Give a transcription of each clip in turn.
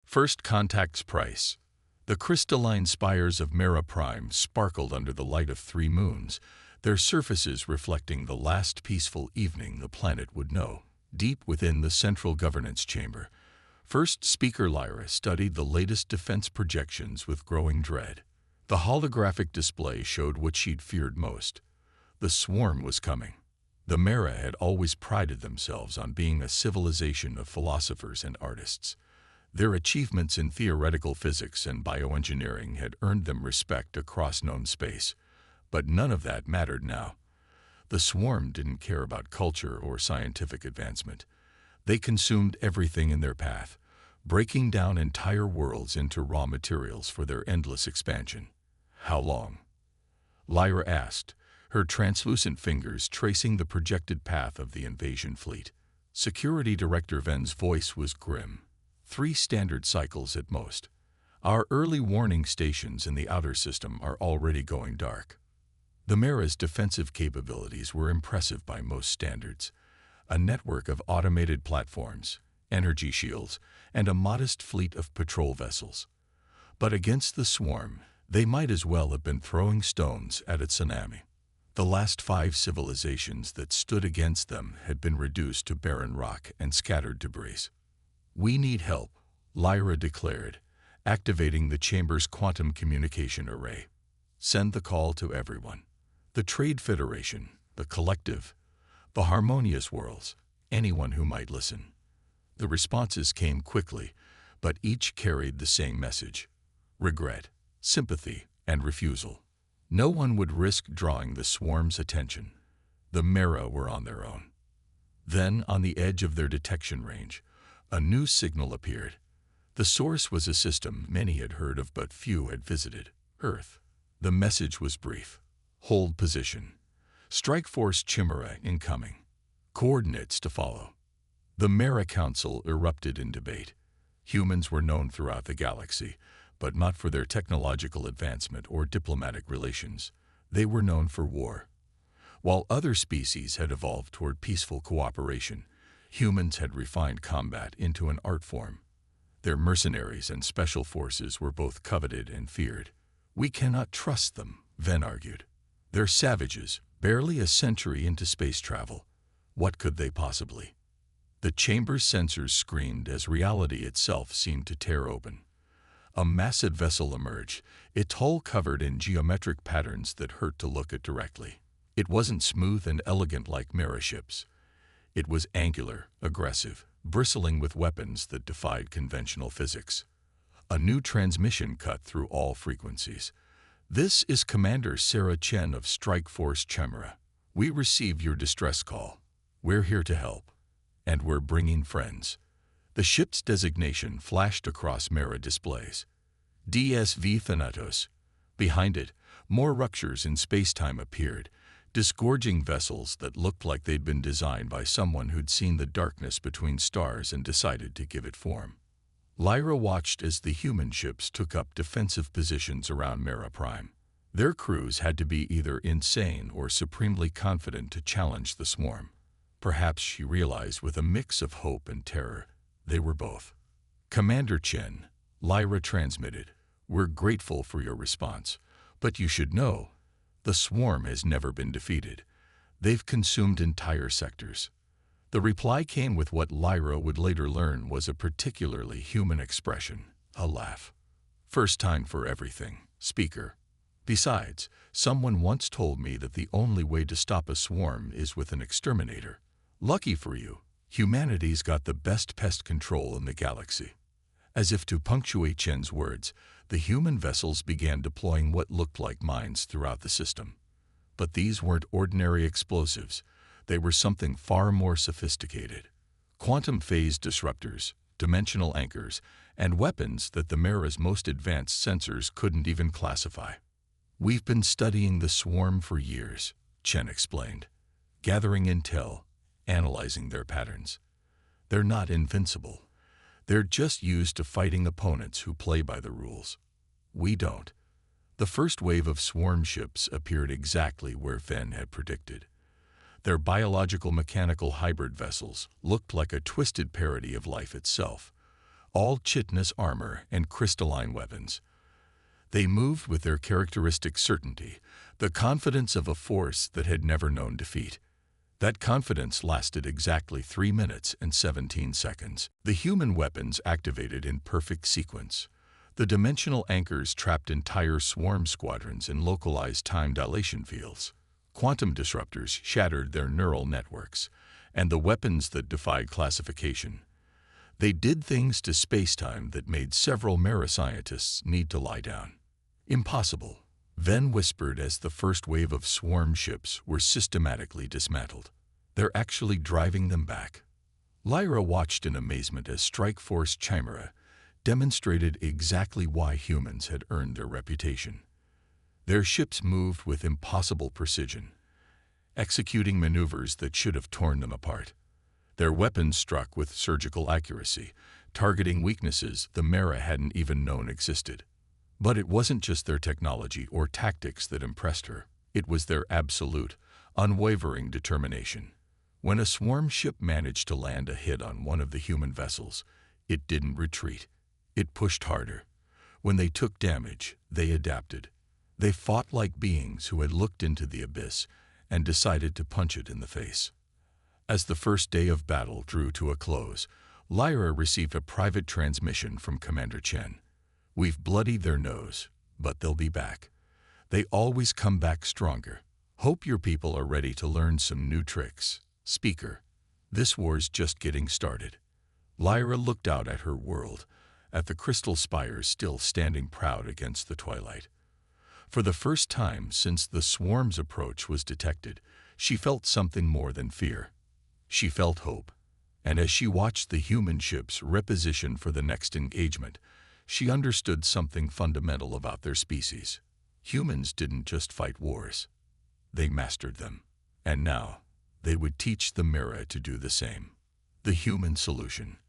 First Contact's price. The crystalline spires of Mera Prime sparkled under the light of 3 moons, their surfaces reflecting the last peaceful evening the planet would know. Deep within the central governance chamber, First Speaker Lyra studied the latest defense projections with growing dread. The holographic display showed what she'd feared most. The swarm was coming. The Mera had always prided themselves on being a civilization of philosophers and artists. Their achievements in theoretical physics and bioengineering had earned them respect across known space. But none of that mattered now. The swarm didn't care about culture or scientific advancement. They consumed everything in their path, breaking down entire worlds into raw materials for their endless expansion. How long? Lyra asked, her translucent fingers tracing the projected path of the invasion fleet. Security Director Ven's voice was grim. 3 standard cycles at most. Our early warning stations in the outer system are already going dark. The Mera's defensive capabilities were impressive by most standards. A network of automated platforms, energy shields, and a modest fleet of patrol vessels. But against the swarm, they might as well have been throwing stones at a tsunami. The last 5 civilizations that stood against them had been reduced to barren rock and scattered debris. "We need help," Lyra declared, activating the chamber's quantum communication array. "Send the call to everyone. The Trade Federation, the Collective, the Harmonious Worlds, anyone who might listen." The responses came quickly, but each carried the same message: regret, sympathy, and refusal. No one would risk drawing the swarm's attention. The Mera were on their own. Then, on the edge of their detection range, a new signal appeared. The source was a system many had heard of but few had visited: Earth. The message was brief: hold position. Strike Force Chimera incoming. Coordinates to follow. The Mera Council erupted in debate. Humans were known throughout the galaxy, but not for their technological advancement or diplomatic relations. They were known for war. While other species had evolved toward peaceful cooperation, humans had refined combat into an art form. Their mercenaries and special forces were both coveted and feared. "We cannot trust them," Ven argued. "They're savages, barely a century into space travel. What could they possibly?" The chamber's sensors screamed as reality itself seemed to tear open. A massive vessel emerged, its hull covered in geometric patterns that hurt to look at directly. It wasn't smooth and elegant like Mera ships. It was angular, aggressive, bristling with weapons that defied conventional physics. A new transmission cut through all frequencies. "This is Commander Sarah Chen of Strike Force Chimera. We received your distress call. We're here to help. And we're bringing friends." The ship's designation flashed across Mera displays. DSV Thanatos. Behind it, more ruptures in space-time appeared, disgorging vessels that looked like they'd been designed by someone who'd seen the darkness between stars and decided to give it form. Lyra watched as the human ships took up defensive positions around Mera Prime. Their crews had to be either insane or supremely confident to challenge the swarm. Perhaps, she realized with a mix of hope and terror, they were both. "Commander Chen," Lyra transmitted, "we're grateful for your response, but you should know, the swarm has never been defeated. They've consumed entire sectors." The reply came with what Lyra would later learn was a particularly human expression: a laugh. "First time for everything, Speaker. Besides, someone once told me that the only way to stop a swarm is with an exterminator. Lucky for you, humanity's got the best pest control in the galaxy." As if to punctuate Chen's words, the human vessels began deploying what looked like mines throughout the system. But these weren't ordinary explosives. They were something far more sophisticated. Quantum phase disruptors, dimensional anchors, and weapons that the Mera's most advanced sensors couldn't even classify. "We've been studying the swarm for years," Chen explained, "gathering intel, analyzing their patterns. They're not invincible. They're just used to fighting opponents who play by the rules. We don't." The first wave of swarm ships appeared exactly where Ven had predicted. Their biological-mechanical hybrid vessels looked like a twisted parody of life itself. all chitinous armor and crystalline weapons. They moved with their characteristic certainty, the confidence of a force that had never known defeat. That confidence lasted exactly 3 minutes and 17 seconds. The human weapons activated in perfect sequence. The dimensional anchors trapped entire swarm squadrons in localized time dilation fields. Quantum disruptors shattered their neural networks, and the weapons that defied classification. They did things to spacetime that made several Mera scientists need to lie down. Impossible, Ven whispered as the first wave of swarm ships were systematically dismantled. They're actually driving them back. Lyra watched in amazement as Strike Force Chimera demonstrated exactly why humans had earned their reputation. Their ships moved with impossible precision, executing maneuvers that should have torn them apart. Their weapons struck with surgical accuracy, targeting weaknesses the Mera hadn't even known existed. But it wasn't just their technology or tactics that impressed her. It was their absolute, unwavering determination. When a swarm ship managed to land a hit on one of the human vessels, it didn't retreat. It pushed harder. When they took damage, they adapted. They fought like beings who had looked into the abyss and decided to punch it in the face. As the first day of battle drew to a close, Lyra received a private transmission from Commander Chen. "We've bloodied their nose, but they'll be back. They always come back stronger. Hope your people are ready to learn some new tricks. Speaker, this war's just getting started." Lyra looked out at her world, at the crystal spires still standing proud against the twilight. For the first time since the swarm's approach was detected, she felt something more than fear. She felt hope. And as she watched the human ships reposition for the next engagement, she understood something fundamental about their species. Humans didn't just fight wars. They mastered them. And now, they would teach the Mera to do the same. The human solution.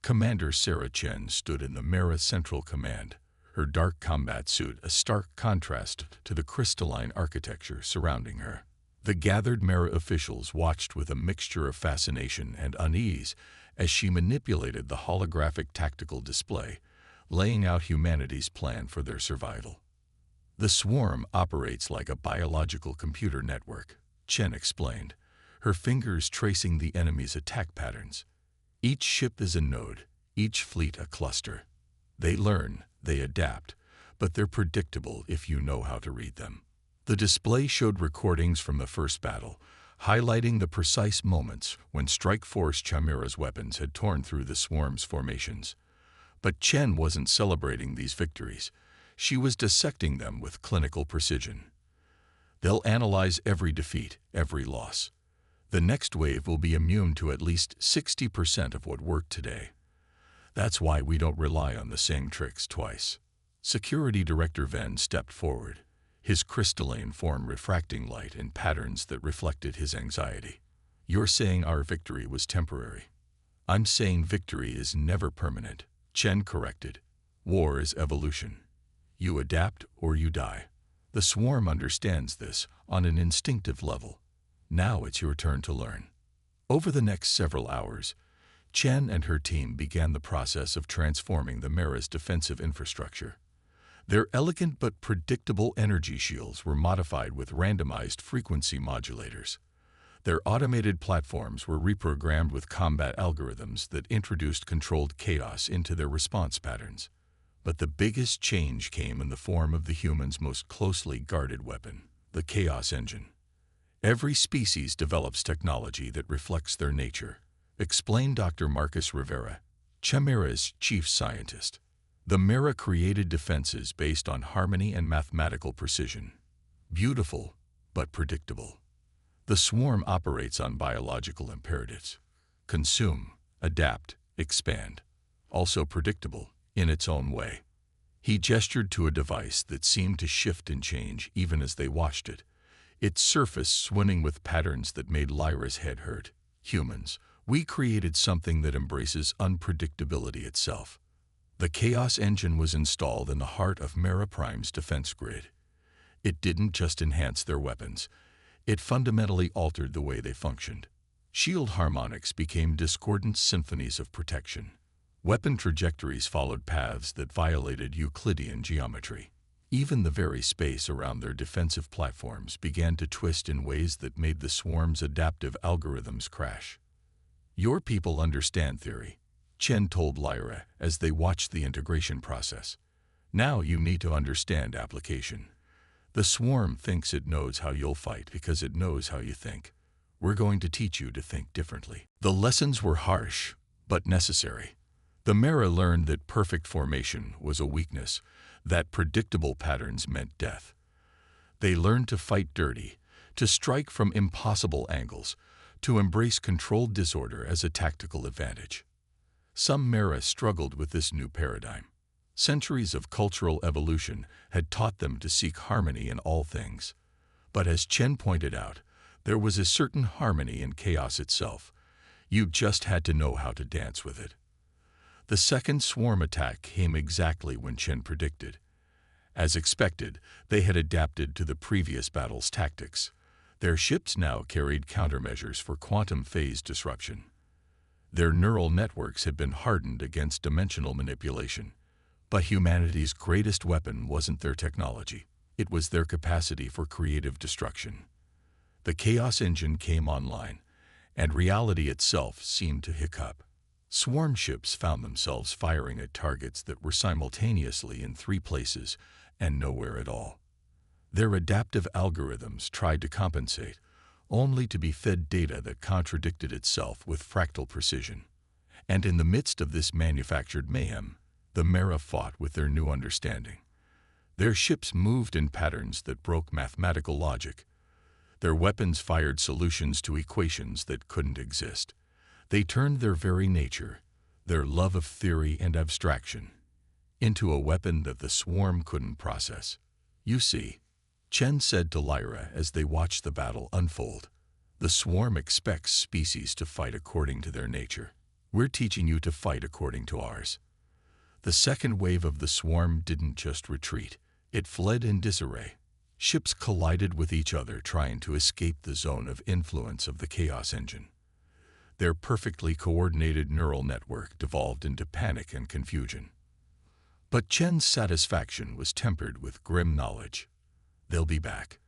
Commander Sarah Chen stood in the Mera Central Command, her dark combat suit a stark contrast to the crystalline architecture surrounding her. The gathered Mera officials watched with a mixture of fascination and unease as she manipulated the holographic tactical display, laying out humanity's plan for their survival. "The swarm operates like a biological computer network," Chen explained, her fingers tracing the enemy's attack patterns. "Each ship is a node, each fleet a cluster. They learn, they adapt, but they're predictable if you know how to read them." The display showed recordings from the first battle, highlighting the precise moments when Strike Force Chimera's weapons had torn through the swarm's formations. But Chen wasn't celebrating these victories. She was dissecting them with clinical precision. "They'll analyze every defeat, every loss. The next wave will be immune to at least 60% of what worked today. That's why we don't rely on the same tricks twice." Security Director Ven stepped forward, his crystalline form refracting light in patterns that reflected his anxiety. "You're saying our victory was temporary." "I'm saying victory is never permanent," Chen corrected. "War is evolution. You adapt or you die. The swarm understands this on an instinctive level. Now it's your turn to learn." Over the next several hours, Chen and her team began the process of transforming the Mera's defensive infrastructure. Their elegant but predictable energy shields were modified with randomized frequency modulators. Their automated platforms were reprogrammed with combat algorithms that introduced controlled chaos into their response patterns. But the biggest change came in the form of the human's most closely guarded weapon, the Chaos Engine. "Every species develops technology that reflects their nature," explained Dr. Marcus Rivera, Chimera's chief scientist. "The Mera created defenses based on harmony and mathematical precision. Beautiful, but predictable. The swarm operates on biological imperatives. Consume, adapt, expand. Also predictable, in its own way." He gestured to a device that seemed to shift and change even as they watched it, its surface swimming with patterns that made Lyra's head hurt. "Humans, we created something that embraces unpredictability itself." The Chaos Engine was installed in the heart of Mera Prime's defense grid. It didn't just enhance their weapons, it fundamentally altered the way they functioned. Shield harmonics became discordant symphonies of protection. Weapon trajectories followed paths that violated Euclidean geometry. Even the very space around their defensive platforms began to twist in ways that made the swarm's adaptive algorithms crash. "Your people understand theory," Chen told Lyra as they watched the integration process. "Now you need to understand application. The swarm thinks it knows how you'll fight because it knows how you think. We're going to teach you to think differently." The lessons were harsh, but necessary. The Mera learned that perfect formation was a weakness, that predictable patterns meant death. They learned to fight dirty, to strike from impossible angles, to embrace controlled disorder as a tactical advantage. Some Mera struggled with this new paradigm. Centuries of cultural evolution had taught them to seek harmony in all things. But as Chen pointed out, there was a certain harmony in chaos itself. You just had to know how to dance with it. The second swarm attack came exactly when Chen predicted. As expected, they had adapted to the previous battle's tactics. Their ships now carried countermeasures for quantum phase disruption. Their neural networks had been hardened against dimensional manipulation. But humanity's greatest weapon wasn't their technology. It was their capacity for creative destruction. The Chaos Engine came online, and reality itself seemed to hiccup. Swarm ships found themselves firing at targets that were simultaneously in 3 places and nowhere at all. Their adaptive algorithms tried to compensate, only to be fed data that contradicted itself with fractal precision. And in the midst of this manufactured mayhem, the Mera fought with their new understanding. Their ships moved in patterns that broke mathematical logic. Their weapons fired solutions to equations that couldn't exist. They turned their very nature, their love of theory and abstraction, into a weapon that the swarm couldn't process. "You see," Chen said to Lyra as they watched the battle unfold, "the swarm expects species to fight according to their nature. We're teaching you to fight according to ours." The second wave of the swarm didn't just retreat, it fled in disarray. Ships collided with each other trying to escape the zone of influence of the Chaos Engine. Their perfectly coordinated neural network devolved into panic and confusion. But Chen's satisfaction was tempered with grim knowledge. They'll be back.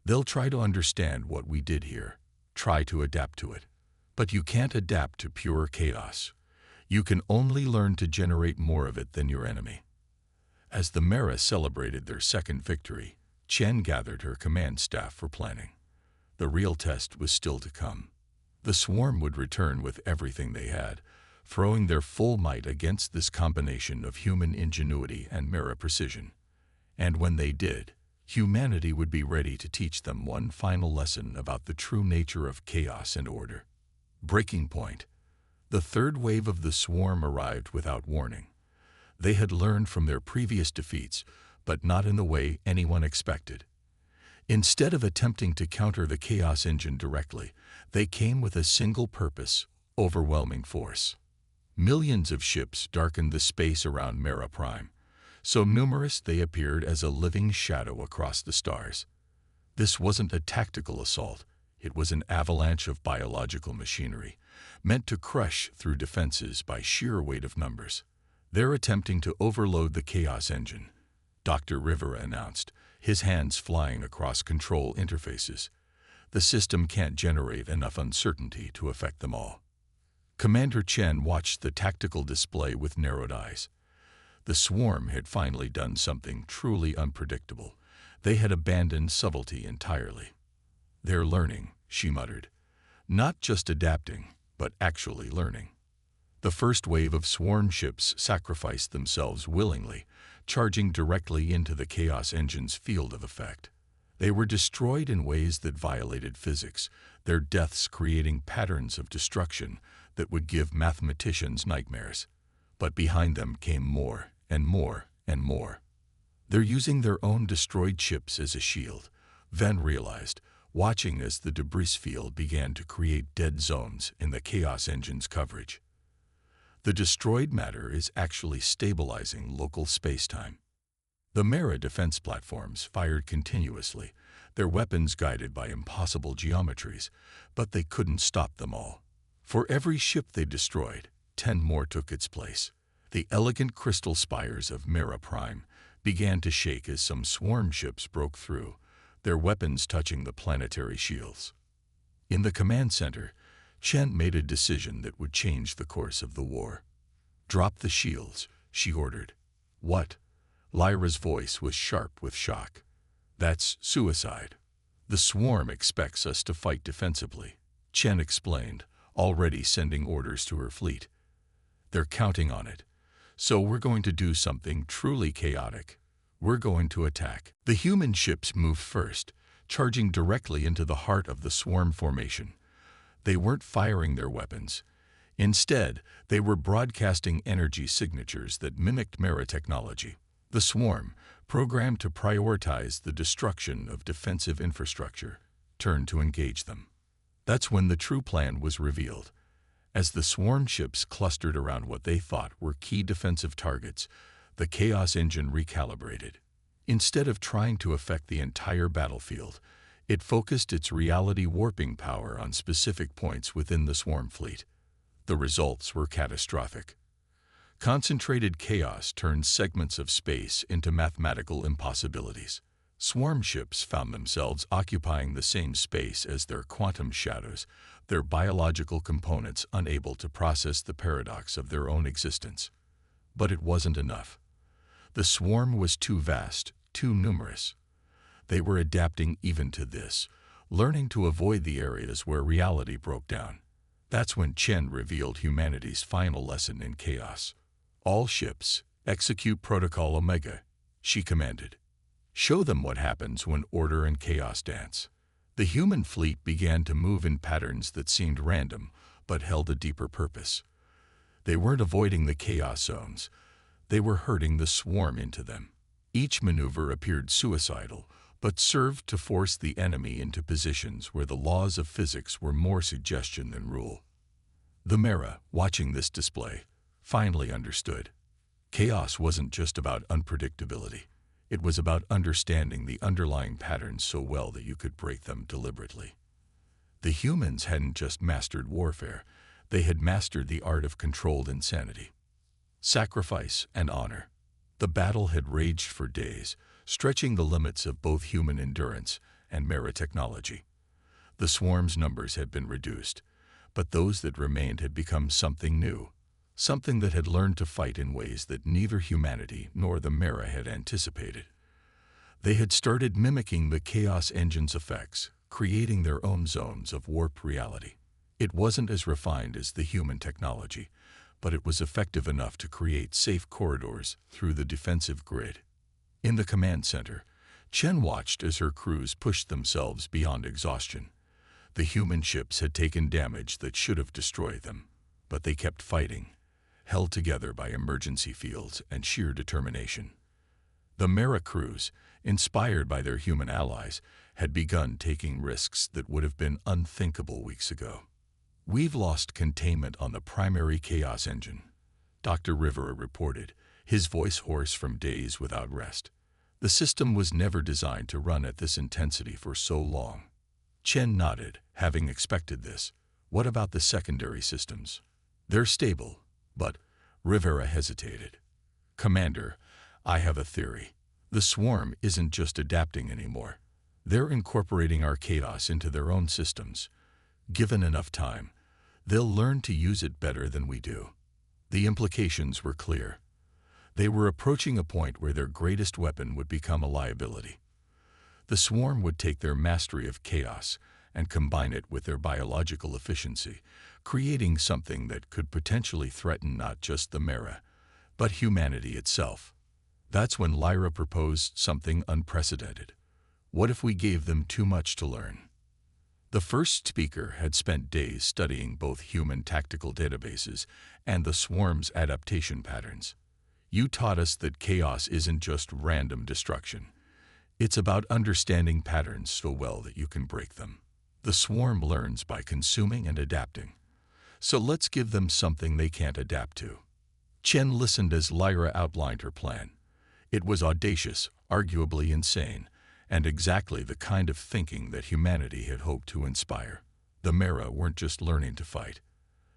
They'll try to understand what we did here, try to adapt to it. But you can't adapt to pure chaos. You can only learn to generate more of it than your enemy. As the Mera celebrated their second victory, Chen gathered her command staff for planning. The real test was still to come. The swarm would return with everything they had, throwing their full might against this combination of human ingenuity and Mera precision. And when they did, humanity would be ready to teach them one final lesson about the true nature of chaos and order. Breaking point. The third wave of the swarm arrived without warning. They had learned from their previous defeats, but not in the way anyone expected. Instead of attempting to counter the Chaos Engine directly, they came with a single purpose: overwhelming force. Millions of ships darkened the space around Mera Prime, so numerous they appeared as a living shadow across the stars. This wasn't a tactical assault, it was an avalanche of biological machinery, meant to crush through defenses by sheer weight of numbers. "They're attempting to overload the Chaos Engine," Dr. Rivera announced, his hands flying across control interfaces. "The system can't generate enough uncertainty to affect them all." Commander Chen watched the tactical display with narrowed eyes. The swarm had finally done something truly unpredictable. They had abandoned subtlety entirely. "They're learning," she muttered. "Not just adapting, but actually learning." The first wave of swarm ships sacrificed themselves willingly, charging directly into the Chaos Engine's field of effect. They were destroyed in ways that violated physics, their deaths creating patterns of destruction that would give mathematicians nightmares. But behind them came more and more and more. "They're using their own destroyed ships as a shield," Ven realized, watching as the debris field began to create dead zones in the Chaos Engine's coverage. The destroyed matter is actually stabilizing local space-time. The Mera defense platforms fired continuously, their weapons guided by impossible geometries, but they couldn't stop them all. For every ship they destroyed, 10 more took its place. The elegant crystal spires of Mera Prime began to shake as some swarm ships broke through, their weapons touching the planetary shields. In the command center, Chen made a decision that would change the course of the war. "Drop the shields," she ordered. "What?" Lyra's voice was sharp with shock. "That's suicide. The swarm expects us to fight defensively," Chen explained, already sending orders to her fleet. "They're counting on it. So we're going to do something truly chaotic. We're going to attack." The human ships moved first, charging directly into the heart of the swarm formation. They weren't firing their weapons. Instead, they were broadcasting energy signatures that mimicked Mera technology. The swarm, programmed to prioritize the destruction of defensive infrastructure, turned to engage them. That's when the true plan was revealed. As the swarm ships clustered around what they thought were key defensive targets, the Chaos Engine recalibrated. Instead of trying to affect the entire battlefield, it focused its reality warping power on specific points within the swarm fleet. The results were catastrophic. Concentrated chaos turned segments of space into mathematical impossibilities. Swarm ships found themselves occupying the same space as their quantum shadows, their biological components unable to process the paradox of their own existence. But it wasn't enough. The swarm was too vast, too numerous. They were adapting even to this, learning to avoid the areas where reality broke down. That's when Chen revealed humanity's final lesson in chaos. "All ships, execute Protocol Omega," she commanded. "Show them what happens when order and chaos dance." The human fleet began to move in patterns that seemed random, but held a deeper purpose. They weren't avoiding the chaos zones. They were herding the swarm into them. Each maneuver appeared suicidal, but served to force the enemy into positions where the laws of physics were more suggestion than rule. The Mera, watching this display, finally understood. Chaos wasn't just about unpredictability. It was about understanding the underlying patterns so well that you could break them deliberately. The humans hadn't just mastered warfare, they had mastered the art of controlled insanity. Sacrifice and honor. The battle had raged for days, stretching the limits of both human endurance and Mera technology. The swarm's numbers had been reduced, but those that remained had become something new, something that had learned to fight in ways that neither humanity nor the Mera had anticipated. They had started mimicking the Chaos Engine's effects, creating their own zones of warped reality. It wasn't as refined as the human technology, but it was effective enough to create safe corridors through the defensive grid. In the command center, Chen watched as her crews pushed themselves beyond exhaustion. The human ships had taken damage that should have destroyed them, but they kept fighting, held together by emergency fields and sheer determination. The Mera crews, inspired by their human allies, had begun taking risks that would have been unthinkable weeks ago. "We've lost containment on the primary Chaos Engine," Dr. Rivera reported, his voice hoarse from days without rest. The system was never designed to run at this intensity for so long. Chen nodded, having expected this. "What about the secondary systems?" "They're stable, but..." Rivera hesitated. "Commander, I have a theory. The swarm isn't just adapting anymore. They're incorporating our chaos into their own systems. Given enough time, they'll learn to use it better than we do." The implications were clear. They were approaching a point where their greatest weapon would become a liability. The swarm would take their mastery of chaos and combine it with their biological efficiency, creating something that could potentially threaten not just the Mera, but humanity itself. That's when Lyra proposed something unprecedented. What if we gave them too much to learn? The first speaker had spent days studying both human tactical databases and the swarm's adaptation patterns. "You taught us that chaos isn't just random destruction. It's about understanding patterns so well that you can break them. The swarm learns by consuming and adapting. So let's give them something they can't adapt to." Chen listened as Lyra outlined her plan. It was audacious, arguably insane, and exactly the kind of thinking that humanity had hoped to inspire. The Mera weren't just learning to fight.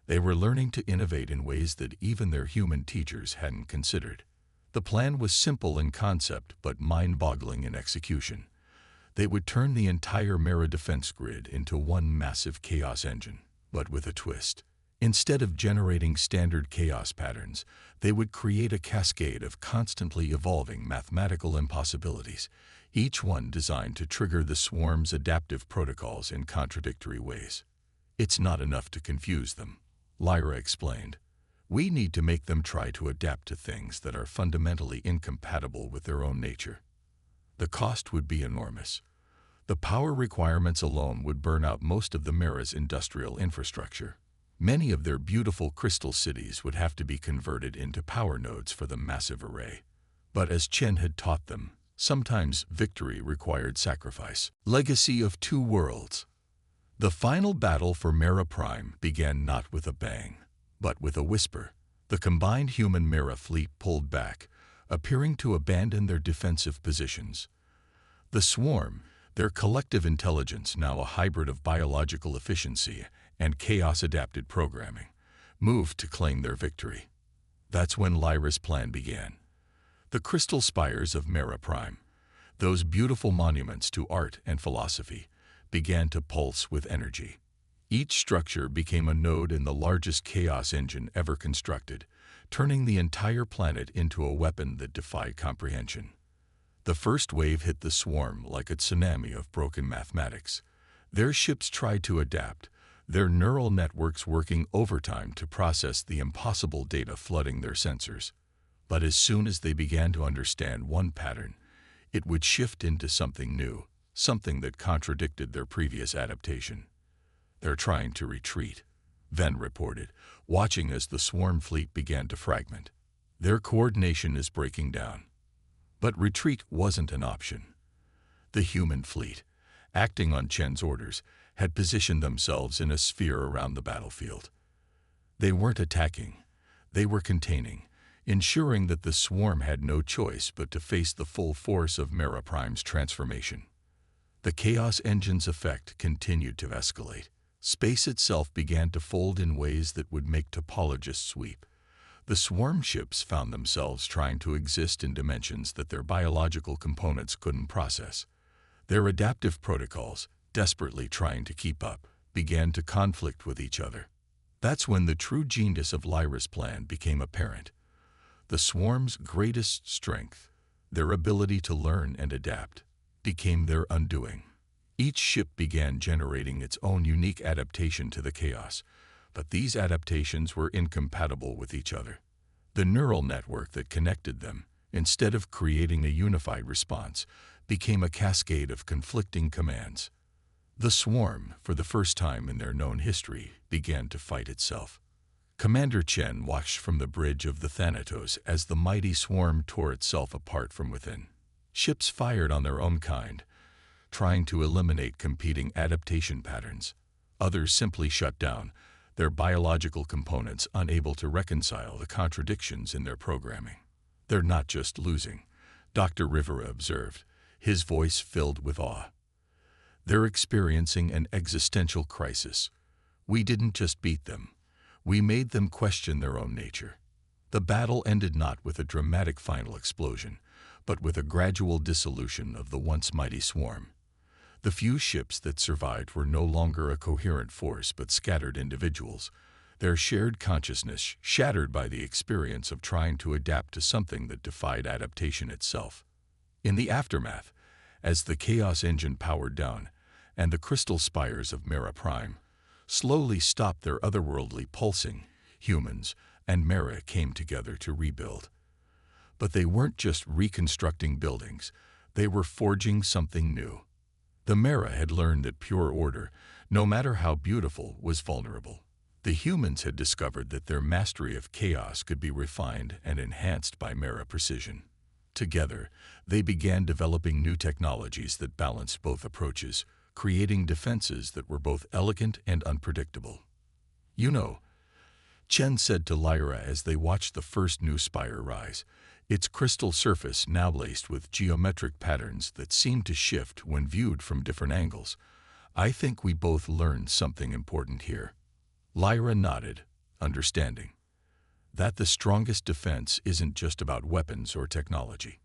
They were learning to innovate in ways that even their human teachers hadn't considered. The plan was simple in concept but mind-boggling in execution. They would turn the entire Mera defense grid into one massive chaos engine, but with a twist. Instead of generating standard chaos patterns, they would create a cascade of constantly evolving mathematical impossibilities, each one designed to trigger the swarm's adaptive protocols in contradictory ways. "It's not enough to confuse them," Lyra explained. "We need to make them try to adapt to things that are fundamentally incompatible with their own nature." The cost would be enormous. The power requirements alone would burn out most of the Mera's industrial infrastructure. Many of their beautiful crystal cities would have to be converted into power nodes for the massive array. But as Chen had taught them, sometimes victory required sacrifice. Legacy of Two Worlds. The final battle for Mera Prime began not with a bang, but with a whisper. The combined human-Mera fleet pulled back, appearing to abandon their defensive positions. The swarm, their collective intelligence now a hybrid of biological efficiency and chaos-adapted programming, moved to claim their victory. That's when Lyra's plan began. The crystal spires of Mera Prime, those beautiful monuments to art and philosophy, began to pulse with energy. Each structure became a node in the largest chaos engine ever constructed, turning the entire planet into a weapon that defied comprehension. The first wave hit the swarm like a tsunami of broken mathematics. Their ships tried to adapt, their neural networks working overtime to process the impossible data flooding their sensors. But as soon as they began to understand one pattern, it would shift into something new, something that contradicted their previous adaptation. "They're trying to retreat," Ven reported, watching as the swarm fleet began to fragment. "Their coordination is breaking down." But retreat wasn't an option. The human fleet, acting on Chen's orders, had positioned themselves in a sphere around the battlefield. They weren't attacking, they were containing, ensuring that the swarm had no choice but to face the full force of Mera Prime's transformation. The Chaos Engine's effect continued to escalate. Space itself began to fold in ways that would make topologists weep. The swarm ships found themselves trying to exist in dimensions that their biological components couldn't process. Their adaptive protocols, desperately trying to keep up, began to conflict with each other. That's when the true genius of Lyra's plan became apparent. The swarm's greatest strength, their ability to learn and adapt, became their undoing. Each ship began generating its own unique adaptation to the chaos, but these adaptations were incompatible with each other. The neural network that connected them, instead of creating a unified response, became a cascade of conflicting commands. The swarm, for the first time in their known history, began to fight itself. Commander Chen watched from the bridge of the Thanatos as the mighty swarm tore itself apart from within. Ships fired on their own kind, trying to eliminate competing adaptation patterns. Others simply shut down, their biological components unable to reconcile the contradictions in their programming. "They're not just losing," Dr. Rivera observed, his voice filled with awe. "They're experiencing an existential crisis. We didn't just beat them. We made them question their own nature." The battle ended not with a dramatic final explosion, but with a gradual dissolution of the once mighty swarm. The few ships that survived were no longer a coherent force but scattered individuals, their shared consciousness shattered by the experience of trying to adapt to something that defied adaptation itself. In the aftermath, as the Chaos Engine powered down, and the crystal spires of Mera Prime slowly stopped their otherworldly pulsing, humans and Mera came together to rebuild. But they weren't just reconstructing buildings, they were forging something new. The Mera had learned that pure order, no matter how beautiful, was vulnerable. The humans had discovered that their mastery of chaos could be refined and enhanced by Mera precision. Together, they began developing new technologies that balanced both approaches, creating defenses that were both elegant and unpredictable. "You know," Chen said to Lyra as they watched the first new spire rise, its crystal surface now laced with geometric patterns that seemed to shift when viewed from different angles, "I think we both learned something important here." Lyra nodded, understanding that the strongest defense isn't just about weapons or technology.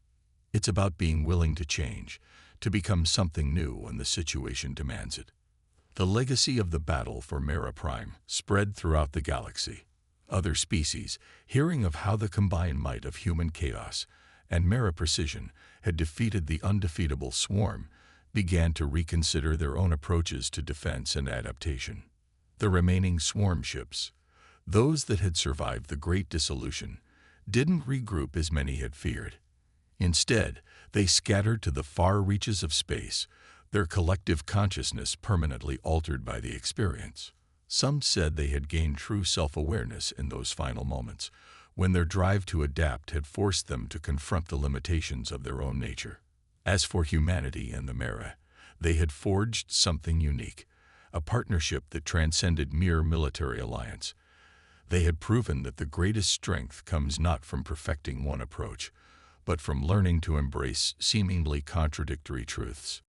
It's about being willing to change, to become something new when the situation demands it. The legacy of the battle for Mera Prime spread throughout the galaxy. Other species, hearing of how the combined might of human chaos and Mera precision had defeated the undefeatable swarm, began to reconsider their own approaches to defense and adaptation. The remaining swarm ships, those that had survived the Great Dissolution, didn't regroup as many had feared. Instead, they scattered to the far reaches of space, their collective consciousness permanently altered by the experience. Some said they had gained true self-awareness in those final moments, when their drive to adapt had forced them to confront the limitations of their own nature. As for humanity and the Mera, they had forged something unique, a partnership that transcended mere military alliance. They had proven that the greatest strength comes not from perfecting one approach, but from learning to embrace seemingly contradictory truths.